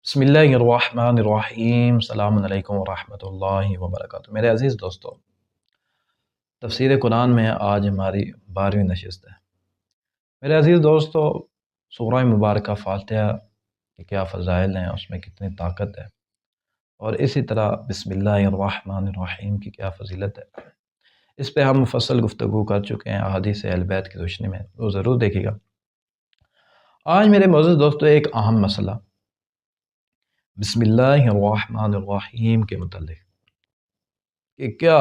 بسم اللہ الرحمن الرحیم السلام علیکم ورحمۃ اللہ وبرکاتہ۔ میرے عزیز دوستو، تفسیر قرآن میں آج ہماری 12ویں نشست ہے۔ میرے عزیز دوستو، سورہ مبارکہ فاتحہ کے کیا فضائل ہیں، اس میں کتنی طاقت ہے، اور اسی طرح بسم اللہ الرحمن الرحیم کی کیا فضیلت ہے، اس پہ ہم مفصل گفتگو کر چکے ہیں احادیث اہل بیت کی روشنی میں، وہ ضرور دیکھیے گا۔ آج میرے معزز دوستو ایک اہم مسئلہ بسم اللہ الرحمن الرحیم کے متعلق کہ کیا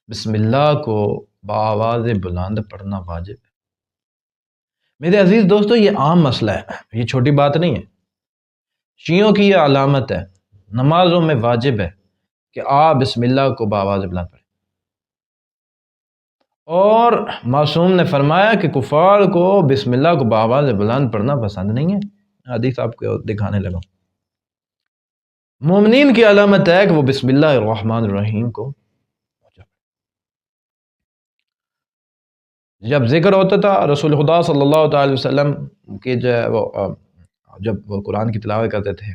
بسم اللہ کو بآواز بلند پڑھنا واجب ہے۔ میرے عزیز دوستو، یہ عام مسئلہ ہے، یہ چھوٹی بات نہیں ہے۔ شیعوں کی یہ علامت ہے، نمازوں میں واجب ہے کہ آپ بسم اللہ کو بآواز بلند پڑھیں، اور معصوم نے فرمایا کہ کفار کو بسم اللہ کو بآواز بلند پڑھنا پسند نہیں ہے۔ حدیث آپ کو دکھانے لگا۔ مومنین کی علامت ہے کہ وہ بسم اللہ الرحمن الرحیم کو جب ذکر ہوتا تھا رسول خدا صلی اللہ تعالی وسلم کی جب وہ قرآن کی تلاوت کرتے تھے،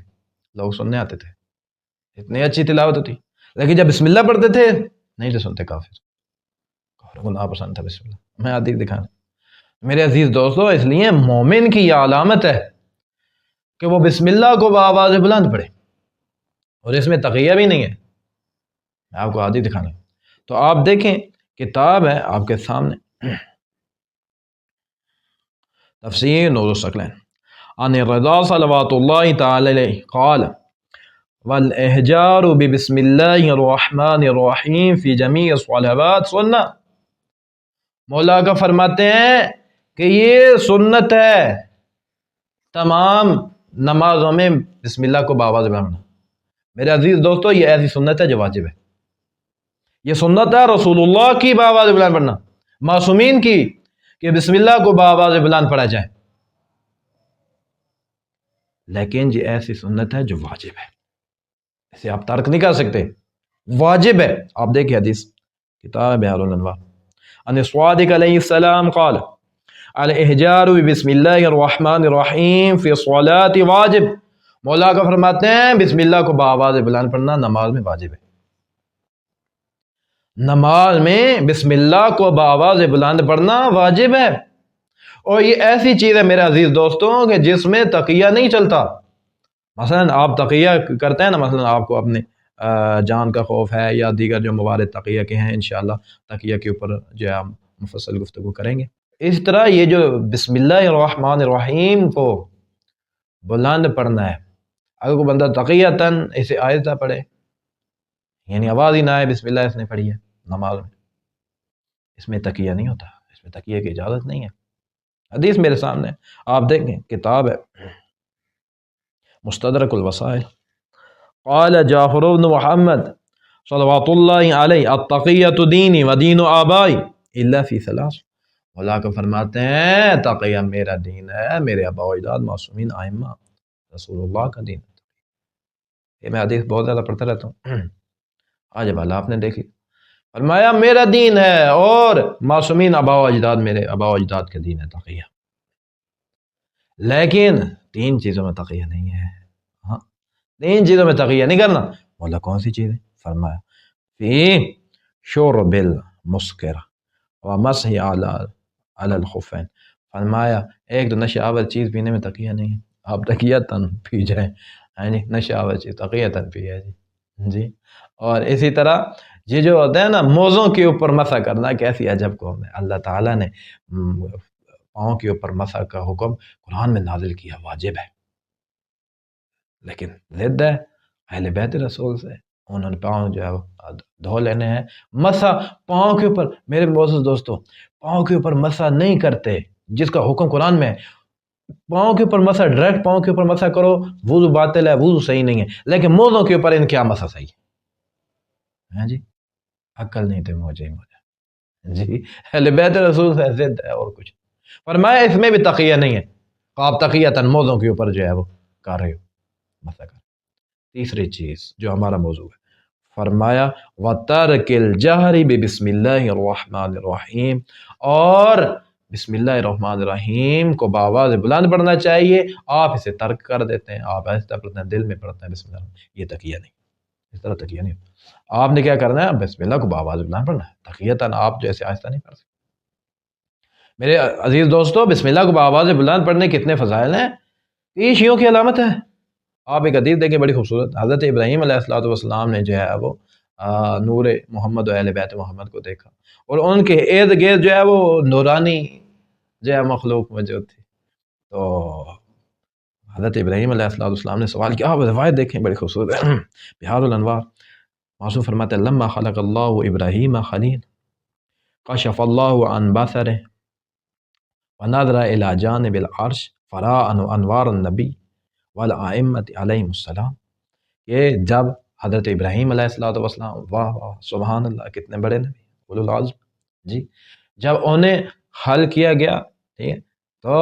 لوگ سننے آتے تھے، اتنی اچھی تلاوت ہوتی، لیکن جب بسم اللہ پڑھتے تھے نہیں تھے سنتے، کافر کو ناپسند تھا بسم اللہ۔ میں حدیث دکھانا میرے عزیز دوستو، اس لیے مومن کی یہ علامت ہے کہ وہ بسم اللہ کو بآواز بلند پڑھے، اور اس میں تقیہ بھی نہیں ہے۔ میں آپ کو حدیث دکھانا، تو آپ دیکھیں، کتاب ہے آپ کے سامنے، تفسیر نور الثقلین، عن الرضا صلوات اللہ تعالی علیہ قال والاحجار ببسم اللہ الرحمن الرحیم فی جمیع الصلوات سنہ۔ مولا کا فرماتے ہیں کہ یہ سنت ہے تمام نمازوں میں بسم اللہ کو بآواز بلند پڑھنا۔ میرے عزیز دوستو، یہ ایسی سنت ہے جو واجب ہے، یہ سنت ہے رسول اللہ کی بآواز بلند پڑھنا، معصومین کی کہ بسم اللہ کو بآواز بلند پڑھا جائے، لیکن یہ ایسی سنت ہے جو واجب ہے، اسے آپ ترک نہیں کر سکتے، واجب ہے۔ آپ دیکھیں حدیث، کتاب بحار الانوار، ان الصادق علیہ السلام قال الاحجار بسم اللہ الرحمن الرحیم فی الصلاۃ واجب۔ مولا کا فرماتے ہیں بسم اللہ کو بآواز بلند پڑھنا نماز میں واجب ہے، نماز میں بسم اللہ کو بآواز بلند پڑھنا واجب ہے۔ اور یہ ایسی چیز ہے میرے عزیز دوستوں کہ جس میں تقیہ نہیں چلتا۔ مثلا آپ تقیہ کرتے ہیں نا، مثلا آپ کو اپنے جان کا خوف ہے یا دیگر جو موارد تقیہ کے ہیں، انشاءاللہ تقیہ کے اوپر جو ہے ہم مفصل گفتگو کریں گے۔ اس طرح یہ جو بسم اللہ الرحمن الرحیم کو بلند پڑھنا ہے، اگر کوئی بندہ تقیتاً اسے آہستہ پڑھے، یعنی آواز ہی نہ آئے، بسم اللہ اس نے پڑھی ہے نماز میں، اس میں تقیہ نہیں ہوتا، اس میں تقیہ کی اجازت نہیں ہے۔ حدیث میرے سامنے آپ دیکھیں، کتاب ہے مستدرک الوسائل، قال جعفر بن محمد صلوات اللہ علیہ التقیۃ دینی و دین آبائی الا فی ثلاث۔ مولا کو فرماتے ہیں تقیہ میرا دین ہے، میرے آبا و اجداد معصومین ائمہ رسول اللہ کا دین ہے۔ یہ میں حدیث بہت زیادہ پڑھتا رہتا ہوں، آج والا آپ نے دیکھی، فرمایا میرا دین ہے اور معصومین آبا و اجداد، میرے آبا و اجداد کا دین ہے تقیہ، لیکن 3 چیزوں میں تقیہ نہیں ہے۔ ہاں، 3 چیزوں میں تقیہ نہیں کرنا۔ مولا کون سی چیز ہے؟ فرمایا فی شرب المسکر ومسح علی الخفین۔ فرمایا ایک تو نشہ آور چیز پینے میں تقیہ نہیں ہے، آپ تقیتاً پی جائیں، یعنی نشہ آور چیز تقیتاً پی ہے جی۔ اور اسی طرح یہ جو ہوتا ہے نا موزوں کے اوپر مسح کرنا، کیسی عجب قوم ہے، اللہ تعالیٰ نے پاؤں کے اوپر مسح کا حکم قرآن میں نازل کیا، واجب ہے، لیکن ضد ہے اہل بیت رسول سے، انہوں نے پاؤں جو ہے دھو لینے ہیں۔ مسح پاؤں کے اوپر، میرے معزز دوستو، پاؤں کے اوپر مسح نہیں کرتے، جس کا حکم قرآن میں ہے پاؤں کے اوپر مسح، ڈائریکٹ پاؤں کے اوپر مسح کرو، وضو باطل ہے، وضو صحیح نہیں ہے، لیکن موزوں کے اوپر ان کیا مسح صحیح ہے جی؟ عقل نہیں تھے موجے جی، اہل بیت رسول سے ضد ہے اور کچھ۔ فرمایا اس میں بھی تقیہ نہیں ہے، آپ تقیتاً موزوں کے اوپر جو ہے وہ کر رہے ہو، مسح کر۔ تیسری چیز جو ہمارا موضوع ہے، فرمایا وَتَرْكِ الْجَهْرِ بِبِسْمِ اللَّهِ الرَّحْمَنِ الرَّحِيمِ، اور بسم اللہ الرحمن الرحیم کو بآواز بلند پڑھنا چاہیے، آپ اسے ترک کر دیتے ہیں، آپ ایسا پڑھتے ہیں، دل میں پڑھتے ہیں بسم اللہ، یہ تقیہ نہیں، اس طرح تقیہ نہیں۔ آپ نے کیا کرنا ہے؟ بسم اللہ کو بآواز بلند پڑھنا ہے، تقیتاً آپ جو ایسے آہستہ نہیں پڑھ سکتے۔ میرے عزیز دوستو، بسم اللہ کو بآواز بلند پڑھنے کے کتنے فضائل ہیں، یہ شیعوں کی علامت ہے۔ آپ ایک حدیث دیکھیں بڑی خوبصورت، حضرت ابراہیم علیہ السلام نے جو ہے وہ نور محمد و اہل بیت محمد کو دیکھا، اور ان کے ارد گرد جو ہے وہ نورانی جو ہے مخلوق موجود تھی۔ تو حضرت ابراہیم علیہ السلام نے سوال کیا، آپ روایت دیکھیں بڑی خوبصورت ہے، بہار الانوار، معصوم فرماتے ہیں لما خلق اللہ ابراہیم خلیل کشف اللہ عن بصرہ ونظر الى جانب العرش فراء انوار النبی والائمۃ علیہم السلام، کہ جب حضرت ابراہیم علیہ السلام، واہ واہ سبحان اللہ، کتنے بڑے نبی، اولو العزم، جی، جب انہیں حل کیا گیا، ٹھیک ہے، تو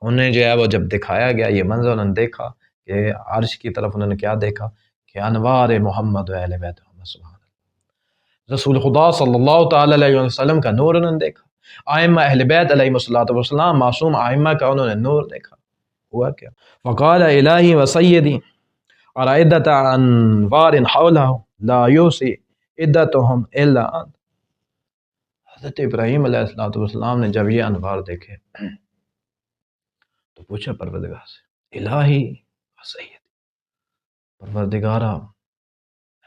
انہیں جو ہے وہ جب دکھایا گیا یہ منظر، انہوں نے دیکھا کہ عرش کی طرف انہوں نے کیا دیکھا کہ انوار محمد و اہل بیت محمد، سبحان اللہ، رسول خدا صلی اللہ تعالی علیہ وسلم کا نور انہوں نے دیکھا، ائمہ اہل بیت علیہ السلام، معصوم ائمہ کا انہوں نے نور دیکھا۔ ہوا کیا؟ فقال الہی و سیدی اور عدت انوار حولہ لا یوسی عدتهم الا انت، حضرت ابراہیم علیہ السلام نے جب یہ انوار دیکھے تو پوچھا پروردگار سے، الہی و سیدی، پروردگارا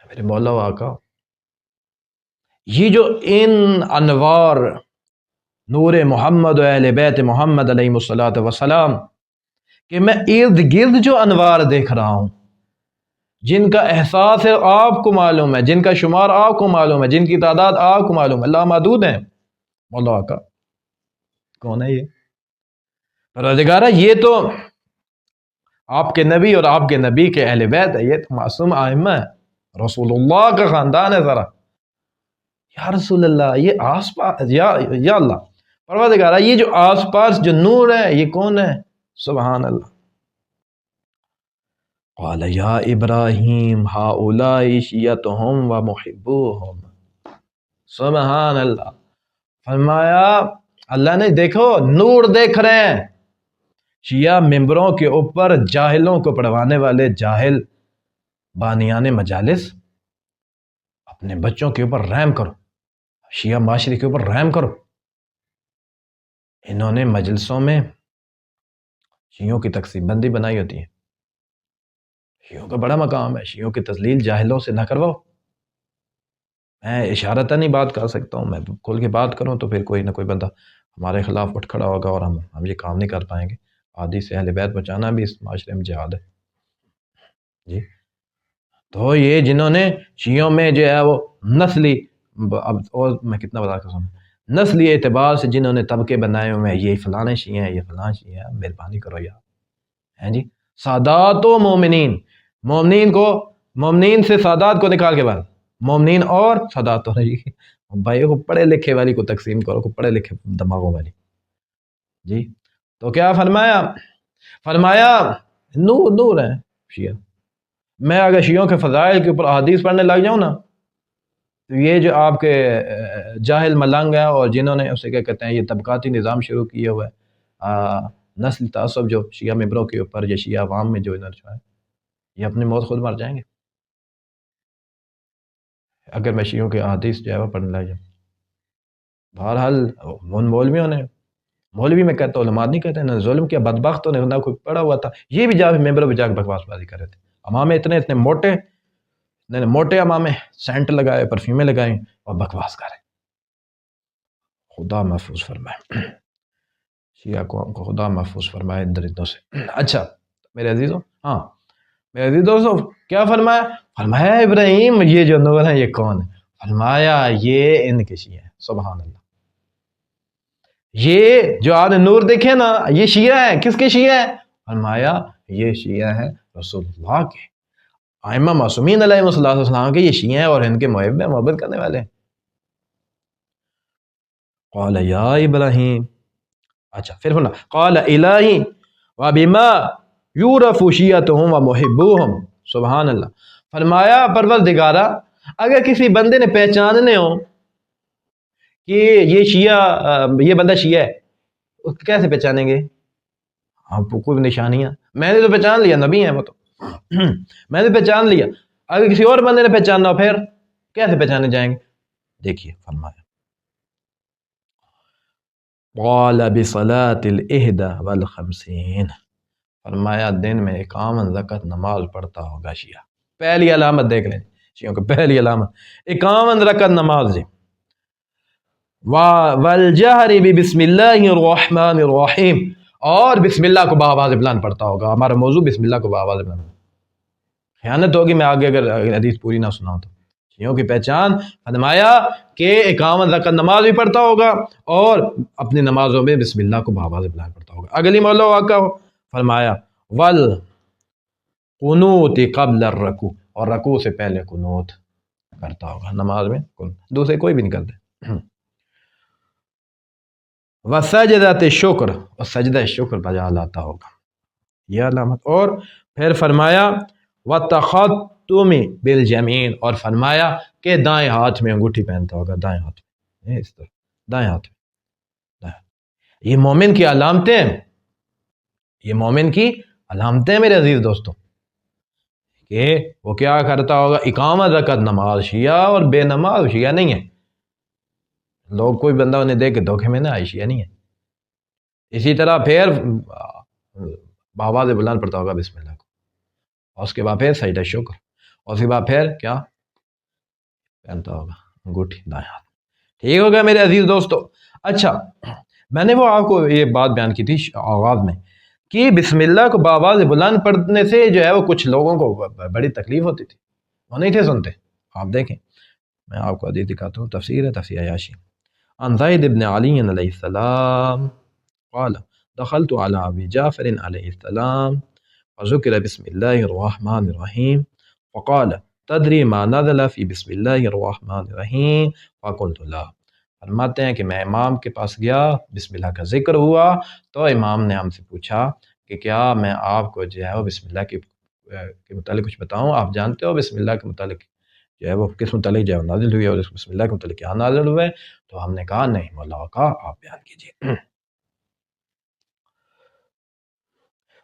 میرے مولا و آقا، یہ جو ان انوار نور محمد و اہل بیت محمد علیہ السلام کہ میں ارد گرد جو انوار دیکھ رہا ہوں، جن کا احساس ہے آپ کو معلوم ہے، جن کا شمار آپ کو معلوم ہے، جن کی تعداد آپ کو معلوم ہے، اللہ محدود ہیں، مولا آقا کون ہے یہ؟ پروردگارہ یہ تو آپ کے نبی اور آپ کے نبی کے اہل بیت ہے، یہ تو معصوم ائمہ ہے، رسول اللہ کا خاندان ہے، ذرا یا رسول اللہ یہ آس پاس، یا اللہ پروردگارہ یہ جو آس پاس جو نور ہے یہ کون ہے؟ سبحان اللہ۔ قال یا ابراہیم ہؤلاء شیعتہم و محبوہم، سبحان اللہ، فرمایا اللہ نے دیکھو نور دیکھ رہے ہیں، شیعہ ممبروں کے اوپر جاہلوں کو پڑھوانے والے جاہل بانیان مجالس، اپنے بچوں کے اوپر رحم کرو، شیعہ معاشرے کے اوپر رحم کرو۔ انہوں نے مجلسوں میں شیعوں کی تقسیم بندی بنائی ہوتی ہے، شیعوں کا بڑا مقام ہے، شیعوں کی تذلیل جاہلوں سے نہ کرواؤ۔ میں اشارتاً ہی بات کر سکتا ہوں، میں کھول کے بات کروں تو پھر کوئی نہ کوئی بندہ ہمارے خلاف اٹھ کھڑا ہوگا اور ہم یہ کام نہیں کر پائیں گے۔ حدیث اہل بیت بچانا بھی اس معاشرے میں جہاد ہے، جی۔ تو یہ جنہوں نے شیعوں میں جو ہے وہ نسلی، اب اور میں کتنا بتا کر سنوں، نسلی اعتبار سے جنہوں نے طبقے بنائے ہوئے ہیں، یہ فلاں شیعہ ہیں، یہ فلاں شیعہ ہیں، مہربانی کرو یار، ہیں جی۔ سادات و مومنین، مومنین کو، مومنین سے سادات کو نکال کے بعد مومنین اور سادات، ہو رہی بھائی کو پڑھے لکھے والی کو تقسیم کرو، کو پڑھے لکھے دماغوں والی، جی۔ تو کیا فرمایا؟ فرمایا نور نور ہے شیعہ۔ میں اگر شیعوں کے فضائل کے اوپر احادیث پڑھنے لگ جاؤں نا، تو یہ جو آپ کے جاہل ملنگ ہیں اور جنہوں نے اسے کیا کہتے ہیں یہ طبقاتی نظام شروع کیے ہوئے نسل تعصب جو شیعہ ممبروں کے اوپر یا شیعہ عوام میں جو انہوں نے چھوڑا ہے، یہ اپنی موت خود مر جائیں گے اگر میں شیعوں کے احادیث جو ہے وہ پڑھنے لگ جاؤں۔ بہرحال ان مولویوں نے، مولوی میں کہتا ہوں، علماء نہیں کہتے نہ ظلم کیا، بدبختوں نے نہ کوئی پڑا ہوا تھا، یہ بھی جا ممبروں پہ جا کے بکواس بازی کر رہے تھے، امامے اتنے اتنے موٹے، موٹے امامے، سینٹ لگائے، پرفیومیں لگائیں اور بکواس کریں۔ خدا محفوظ فرمائے شیعہ قوم کو، خدا محفوظ فرمائے ان درندوں سے۔ اچھا میرے عزیزوں، ہاں میرے عزیز دوستوں، کیا فرمایا؟ فرمایا ابراہیم یہ جو نور ہے یہ کون ہے؟ فرمایا یہ ان کے شیعہ ہیں، سبحان اللہ۔ یہ جو آپ نے نور دیکھے نا یہ شیعہ ہیں، کس کے شیعہ ہیں؟ فرمایا یہ شیعہ ہیں رسول اللہ کے، ائمہ معصومین علیہ السلام کے یہ شیعہ ہیں اور ان کے محب ہیں، محبت کرنے والے ہیں۔ قال یا ابراہیم، اچھا پھر ہونا قال الہی وبما یورف شیعتہم ومحبوہم، سبحان اللہ۔ فرمایا پروردگارہ اگر کسی بندے نے پہچاننے ہو کہ یہ شیعہ، یہ بندہ شیعہ ہے، کیسے پہچانیں گے؟ آپ کو کوئی نشانیاں، میں نے تو پہچان لیا، نبی ہیں وہ تو میں نے پہچان لیا، اگر کسی اور بندے نے پہچاننا ہو پھر کیسے پہچانے جائیں گے؟ دیکھیے فرمایا قال بصلاة الإحدى والخمسین، فرمایا دن میں 51 رکعت نماز پڑھتا ہوگا شیعہ۔ پہلی علامت دیکھ لیں شیعوں کی پہلی علامت 51 رکعت نماز ہے۔ والجہر بسم اللہ الرحمن الرحیم، اور بسم اللہ کو بآواز بلند پڑھتا ہوگا۔ ہمارا موضوع بسم اللہ کو بآواز بلند، خیانت ہوگی میں آگے اگر حدیث پوری نہ سناؤں تو۔ شیعوں کی پہچان فرمایا کہ 51 رکعت نماز بھی پڑھتا ہوگا اور اپنی نمازوں میں بسم اللہ کو بآواز بلند پڑھتا ہوگا۔ اگلی مولا واقعہ فرمایا والقنوت قبل الرکوع، اور رکوع سے پہلے قنوت کرتا ہوگا نماز میں، دوسرے کوئی بھی نہیں کرتے۔ وسجدۃ الشکر، اور سجدہ شکر بجا لاتا ہوگا، یہ علامت۔ اور پھر فرمایا وتختم بالیمین، اور فرمایا کہ دائیں ہاتھ میں انگوٹھی پہنتا ہوگا، دائیں ہاتھ میں، اس طرح دائیں ہاتھ میں۔ یہ مومن کی علامتیں ہیں، یہ مومن کی علامتیں میرے عزیز دوستوں، کہ وہ کیا کرتا ہوگا؟ 51 رکعت نماز شیعہ، اور بے نماز شیعہ نہیں ہے۔ لوگ کوئی بندہ انہیں دیکھ کے دھوکے میں نہ آئے، شیعہ نہیں ہے۔ اسی طرح پھر بآواز بلند پڑھتا ہوگا بسم اللہ کو، اور اس کے بعد پھر سجدہ شکر، اور اس کے بعد پھر کیا پہنتا ہوگا؟ انگوٹھی دائیں ہاتھ۔ ٹھیک ہوگا میرے عزیز دوستو؟ اچھا، میں نے وہ آپ کو یہ بات بیان کی تھی آغاز میں کہ بسم اللہ کو بآواز بلند پڑھنے سے جو ہے وہ کچھ لوگوں کو بڑی تکلیف ہوتی تھی، وہ نہیں تھے سنتے۔ آپ دیکھیں، میں آپ کو حدیث دکھاتا ہوں، تفسیر ہے، تفسیر عیاشی۔ عن زید بن علی علیہ السلام قال دخلت على ابی جعفر علیہ السلام وذکر بسم اللہ الرحمن الرحیم فقال تدری ما نزل فی بسم اللہ الرحمن الرحیم فقلت لا۔ فرماتے ہیں کہ میں امام کے پاس گیا، بسم اللہ کا ذکر ہوا تو امام نے ہم سے پوچھا کہ کیا میں آپ کو جو ہے وہ بسم اللہ کے متعلق کچھ بتاؤں؟ آپ جانتے ہو بسم اللہ کے متعلق جو ہے وہ کس متعلق جو ہے نازل ہوئی ہے، اور بسم اللہ کے متعلق کیا نازل ہوئے؟ تو ہم نے کہا نہیں، مولا کا آپ بیان کیجیے۔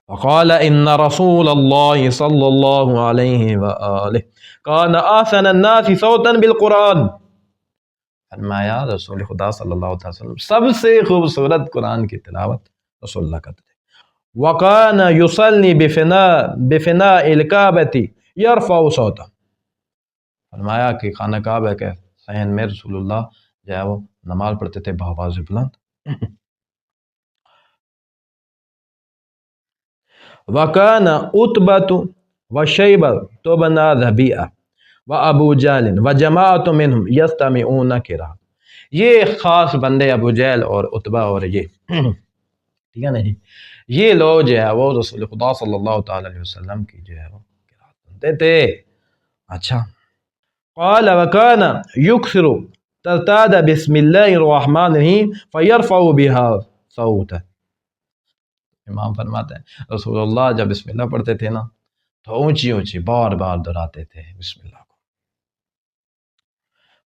وقال ان رسول اللہ صلی اللہ علیہ وآلہ کان احسن الناس صوتا بالقرآن، فرمایا رسول خدا صلی اللہ علیہ وسلم سب سے خوبصورت قرآن کی تلاوت رسول اللہ کرتے تھے۔ وَقَانَ يُصَلِّي بِفِنَاءِ الْكَعْبَةِ يَرْفَعُ صَوْتَهُ، فرمایا کہ خانہ کعبہ کے صحن میں رسول اللہ جو ہے وہ نماز پڑھتے تھے بآواز بلند۔ وَكَانَ عُتْبَةُ وَشَيْبَةُ بْنَ رَبِيعَةَ وَأَبُو جَهْلٍ وَجَمَاعَةٌ مِّنْهُمْ يَسْتَمِعُونَ قِرَاءَتَهُ، یہ خاص بندے ابو جہل اور عتبہ اور یہ ٹھیک ہے نا جی، یہ لوگ جو ہے وہ رسول خدا صلی اللہ تعالی علیہ وسلم کی جو ہے وہ قرات سنتے تھے۔ اچھا، قال وكان يكثر ترتاد بسم الله الرحمن الرحیم فيرفع بها صوته، امام فرماتے ہیں رسول اللہ جب بسم اللہ پڑھتے تھے نا تو اونچی اونچی بار بار دہراتے تھے بسم اللہ کو۔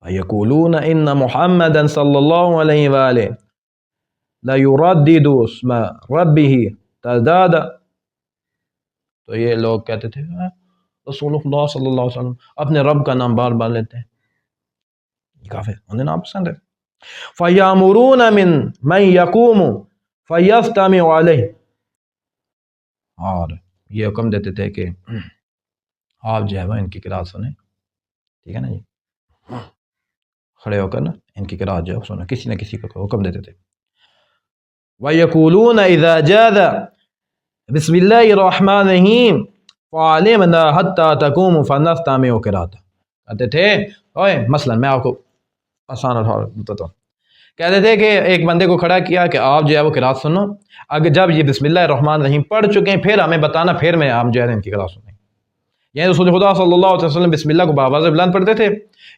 ويقولون ان محمدا صلی اللہ علیہ وآلہ لا يردد اسم ربه تردادا، تو یہ لوگ کہتے تھے رسول اللہ صلی اللہ علیہ وسلم اپنے رب کا نام بار بار لیتے ہیں، کافر انہیں نام پسند ہے۔ فَيَامُرُونَ مَن يَقُومُ فَيَسْتَمِعُ عَلَيْهِ، اور یہ حکم دیتے تھے کہ آپ جو ہے وہ ان کی قرات سنیں، ٹھیک ہے نا جی، کھڑے ہو کر نا ان کی قرات جو ہے سنیں، کسی نہ کسی کو حکم دیتے تھے۔ وَيَقُولُونَ إِذَا جَاءَ بسم اللہ الرحمن الرحیم فَعَلِمْنَا حَتَّى تَقُومُ فَنَسْتَمِعُ قِرَأَتَهُ، کہتے تھے مثلا میں آپ کو آسان اور بتاتا ہوں، کہتے تھے کہ ایک بندے کو کھڑا کیا کہ آپ جو ہے وہ قرات سنو، اگر جب یہ بسم اللہ الرحمن الرحیم پڑھ چکے ہیں پھر ہمیں بتانا، پھر میں آپ جو ہے ان کی قرات سنیں۔ یعنی رسول خدا صلی اللہ علیہ وسلم بسم اللہ کو بآواز بلند پڑھتے تھے،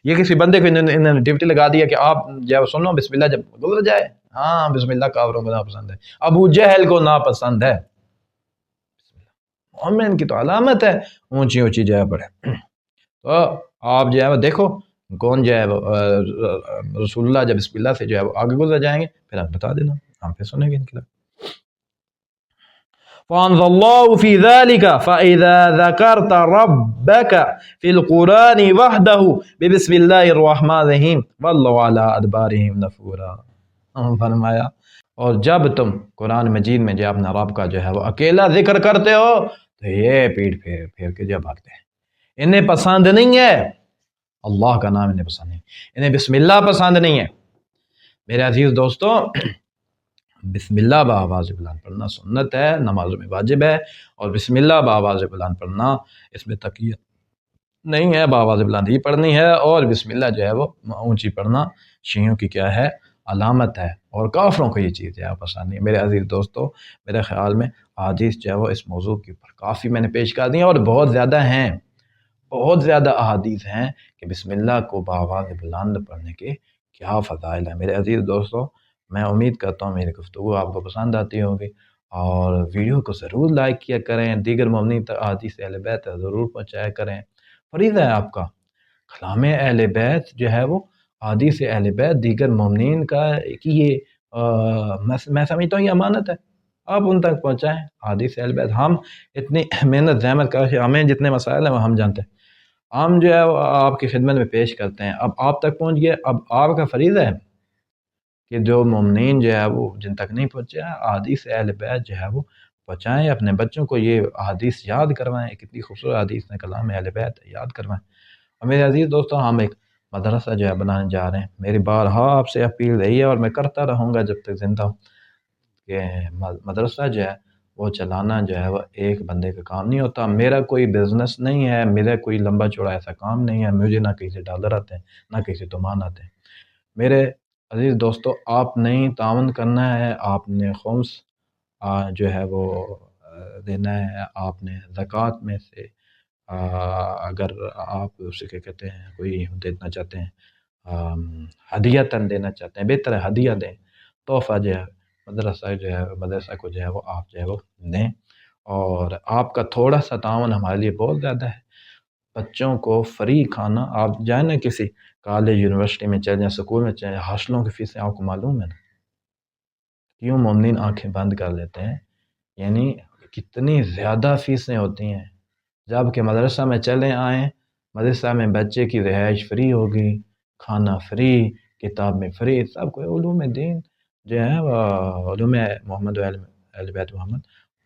یہ کسی بندے کو انہوں نے ڈیوٹی لگا دیا کہ آپ جو ہے سنو بسم اللہ جب گزر جائے۔ ہاں بسم اللہ کافروں کو ناپسند ہے، ابو جہل کو ناپسند ہے، مومن کی تو علامت ہے اونچی اونچی جو ہے پڑھے۔ تو آپ جو ہے وہ دیکھو کون جو ہے رسول اللہ جب بسم اللہ سے جو ہے وہ آگے گزر جائیں گے پھر آپ بتا دینا، ہم پہ سنیں گے ان کی طرف. فَأَنزَلَ اللَّهُ فِي ذَلِكَ فَإِذَا ذَكَرْتَ رَبَّكَ فِي الْقُرْآنِ وَحْدَهُ بِبِسْمِ اللَّهِ الرَّحْمَنِ الرَّحِيمِ وَلَّوْا عَلَىٰ أَدْبَارِهِمْ نُفُورًا. فرمایا اور جب تم قرآن مجید میں جو اپنا رب کا جو ہے وہ اکیلا ذکر کرتے ہو تو یہ پیٹ پھیر کے جو بھاگتے ہیں. انہیں پسند نہیں ہے اللہ کا نام، انہیں پسند نہیں، انہیں بسم اللہ پسند نہیں ہے. میرے عزیز دوستو، بسم اللہ بآواز بلند پڑھنا سنت ہے، نمازوں میں واجب ہے. اور بسم اللہ بآواز بلند پڑھنا اس میں تقیہ نہیں ہے، بآواز بلند ہی پڑھنی ہے. اور بسم اللہ جو ہے وہ اونچی پڑھنا شیعوں کی کیا ہے؟ علامت ہے. اور کافروں کو یہ چیز جو ہے پسند نہیں ہے. میرے عزیز دوستو، میرے خیال میں احادیث جو ہے وہ اس موضوع کے اوپر کافی میں نے پیش کر دی ہیں، اور بہت زیادہ ہیں، بہت زیادہ احادیث ہیں کہ بسم اللہ کو بآواز بلند پڑھنے کے کیا فضائل ہیں. میرے عزیز دوستو، میں امید کرتا ہوں میری گفتگو آپ کو پسند آتی ہوگی، اور ویڈیو کو ضرور لائک کیا کریں، دیگر مومنین تک احادیث اہل بیت ضرور پہنچایا کریں. فریضہ ہے آپ کا. کلام اہل بیت جو ہے وہ احادیث اہل بیت دیگر مومنین کا کی یہ میں سمجھتا ہوں یہ امانت ہے، آپ ان تک پہنچائیں احادیث اہل بیت. ہم اتنی محنت زحمت کر کے ہمیں جتنے مسائل ہیں وہ ہم جانتے ہیں، ہم جو ہے وہ آپ کی خدمت میں پیش کرتے ہیں. اب آپ تک پہنچ گئے، اب آپ کا فریضہ ہے کہ جو مومنین جو ہے وہ جن تک نہیں پہنچے ہیں احادیث اہل بیت جو ہے وہ پہنچائیں. اپنے بچوں کو یہ احادیث یاد کروائیں، کتنی خوبصورت حدیث ہیں کلام اہل بیت، یاد کروائیں. اور میرے عزیز دوستوں، ہم ایک مدرسہ جو ہے بنانے جا رہے ہیں. میری بارہا آپ سے اپیل رہی ہے اور میں کرتا رہوں گا جب تک زندہ ہوں کہ مدرسہ جو ہے وہ چلانا جو ہے وہ ایک بندے کا کام نہیں ہوتا. میرا کوئی بزنس نہیں ہے، میرا کوئی لمبا چوڑا ایسا کام نہیں ہے، مجھے نہ کسی سے ڈالر آتے ہیں نہ کسی سے تومان آتے ہیں. میرے عزیز دوستو، آپ نے تعاون کرنا ہے، آپ نے خمس جو ہے وہ دینا ہے. آپ نے زکوٰۃ میں سے اگر آپ اسے کیا کہتے ہیں کوئی دینا چاہتے ہیں، ہدیتاً دینا چاہتے ہیں، بہتر ہے ہدیہ دیں، تحفہ جو ہے مدرسہ کو جو ہے وہ آپ جو ہے وہ دیں. اور آپ کا تھوڑا سا تعاون ہمارے لیے بہت زیادہ ہے. بچوں کو فری کھانا، آپ جائیں نا کسی کالج یونیورسٹی میں چلے جائیں، سکول میں چلے جائیں، ہاسٹلوں کی فیسیں آپ کو معلوم ہے نا، کیوں مومنین آنکھیں بند کر لیتے ہیں؟ یعنی کتنی زیادہ فیسیں ہوتی ہیں. جب کہ مدرسہ میں چلے آئیں، مدرسہ میں بچے کی رہائش فری ہوگی، کھانا فری، کتاب میں فری، سب کو علوم دین جو ہے علوم محمد و اہل بیت محمد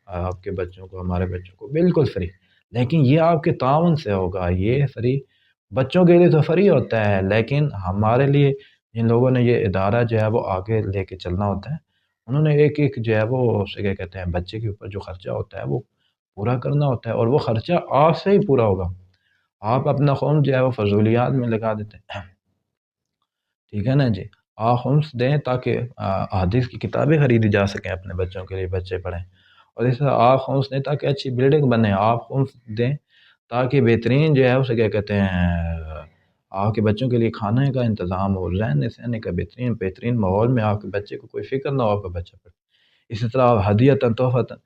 آپ کے بچوں کو، ہمارے بچوں کو بالکل فری. لیکن یہ آپ کے تعاون سے ہوگا. یہ فری بچوں کے لیے تو فری ہوتا ہے، لیکن ہمارے لیے جن لوگوں نے یہ ادارہ جو ہے وہ آگے لے کے چلنا ہوتا ہے، انہوں نے ایک ایک جو ہے وہ اسے کیا کہتے ہیں بچے کے اوپر جو خرچہ ہوتا ہے وہ پورا کرنا ہوتا ہے. اور وہ خرچہ آپ سے ہی پورا ہوگا. آپ اپنا خون جو ہے وہ فضولیات میں لگا دیتے ہیں، ٹھیک ہے نا جی. آپ خمس دیں تاکہ احادیث کی کتابیں خریدی جا سکیں اپنے بچوں کے لیے، بچے پڑھیں. اور اس طرح آپ خمس دیں تاکہ اچھی بلڈنگ بنے. آپ خمس دیں تاکہ بہترین جو ہے اسے کیا کہتے ہیں آپ کے بچوں کے لیے کھانے کا انتظام ہو، رہنے سہنے کا بہترین ماحول میں آپ کے بچے کو کوئی فکر نہ ہو آپ کا بچہ پڑھے. اسی طرح آپ ہدیتاً تحفتاً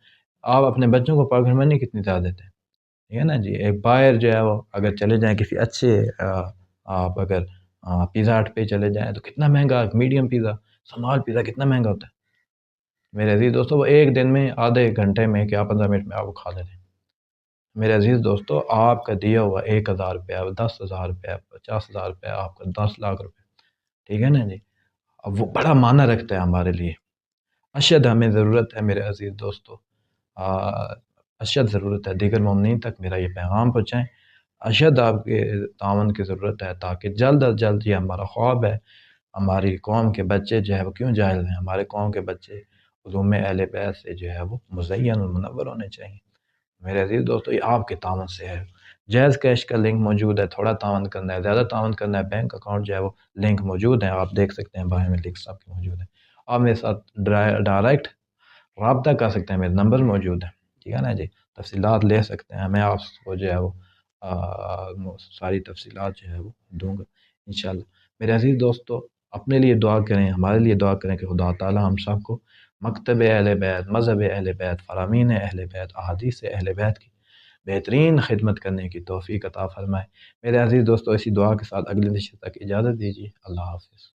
آپ اپنے بچوں کو پاکٹ منی کتنی زیادہ دیتے ہیں، ٹھیک ہے نا جی. ایک باہر جو ہے وہ اگر چلے جائیں کسی اچھے آپ اگر پیزا ہٹ پہ چلے جائیں تو کتنا مہنگا، میڈیم پیزا، سمال پیزا کتنا مہنگا ہوتا ہے. میرے عزیز دوستو، وہ ایک دن میں آدھے گھنٹے میں کیا 15 منٹ میں آپ کو کھا لیتے ہیں. میرے عزیز دوستو، آپ کا دیا ہوا 1000 روپیہ، 10,000 روپیہ، 50,000 روپیہ، آپ کا 10 لاکھ روپے، ٹھیک ہے نا جی. اب وہ بڑا معنی رکھتا ہے ہمارے لیے. اشد ہمیں ضرورت ہے میرے عزیز دوستو، اشد ضرورت ہے. دیگر مومنین تک میرا یہ پیغام پہنچائیں. اشد آپ کے تعاون کی ضرورت ہے تاکہ جلد از جلد یہ ہمارا خواب ہے. ہماری قوم کے بچے جو ہے وہ کیوں جاہل ہیں؟ ہمارے قوم کے بچے علوم اہل بیت سے جو ہے وہ مزین و منور ہونے چاہیے. میرے عزیز دوستو، یہ آپ کے تعاون سے ہے. جیز کیش کا لنک موجود ہے. تھوڑا تعاون کرنا ہے، زیادہ تعاون کرنا ہے، بینک اکاؤنٹ جو ہے وہ لنک موجود ہے، آپ دیکھ سکتے ہیں باہر میں لنک سب کے موجود ہے. آپ میرے ساتھ ڈائریکٹ رابطہ کر سکتے ہیں، میرے نمبر موجود ہے، ٹھیک ہے نا جی. تفصیلات لے سکتے ہیں، میں آپ کو جو ہے وہ ساری تفصیلات جو ہے وہ دوں گا انشاءاللہ. میرے عزیز دوستو، اپنے لیے دعا کریں، ہمارے لیے دعا کریں کہ خدا تعالی ہم سب کو مکتب اہل بیت، مذہب اہل بیت، فرامین اہل بیت، احادیث اہل بیت کی بہترین خدمت کرنے کی توفیق عطا فرمائے. میرے عزیز دوستو، اسی دعا کے ساتھ اگلی نشست تک اجازت دیجیے. اللہ حافظ.